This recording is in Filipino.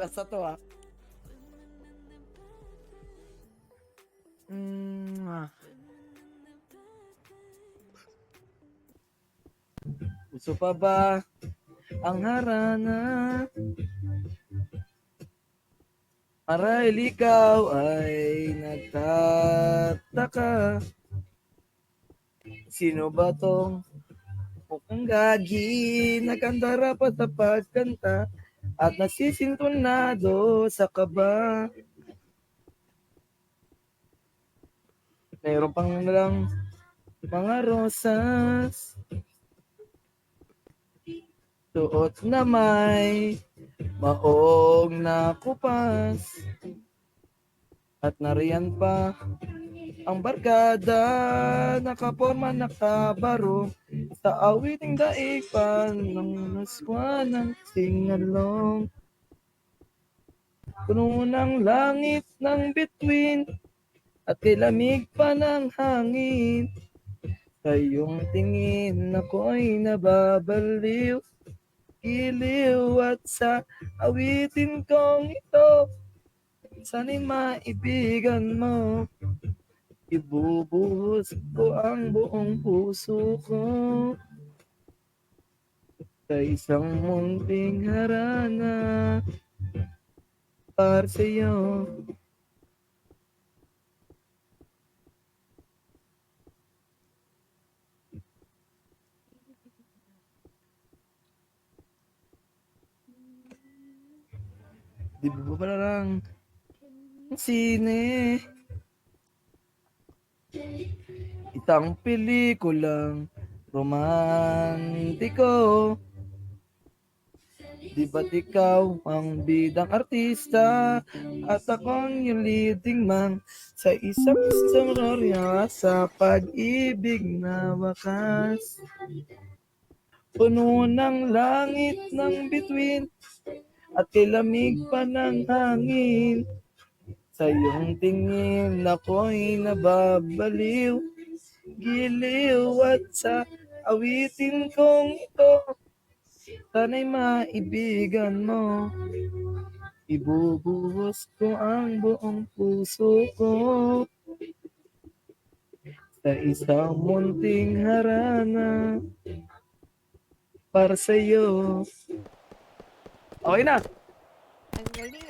Basta to ah. Ah. Gusto pa ba ang harana? Marahil ikaw ay nagtataka. Sino ba tong mukhang gagi? Nagkandara pa sa pagkanta at nasisintonado sa kaba. Mayroon pang lang mga rosas, suot na may maong nakupas, at nariyan pa ang barkada, nakaporma nakabaro sa awiting daig pa ng naswa ng singalong. Puno ng langit ng bituin at kay lamig pa ng hangin. Sa iyong tingin ako'y nababaliw, giliw at sa awitin kong ito, sana'y maibigan mo. Ibubuhos ko ang buong puso ko sa isang munting harana para sa'yo. Di ba pala lang sine? Isang pelikulang romantiko. Di ba't ikaw ang bidang artista at akong yung leading man sa isang istorya sa pag-ibig na wakas. Puno ng langit ng bituin at kay lamig pa ng hangin. Sa iyong tingin ako'y nababaliw, giliw at sa awitin kong ito, sana'y maibigan mo. Ibubuhos ko ang buong puso ko sa isang munting harana para sa'yo. Okay na. Ang galing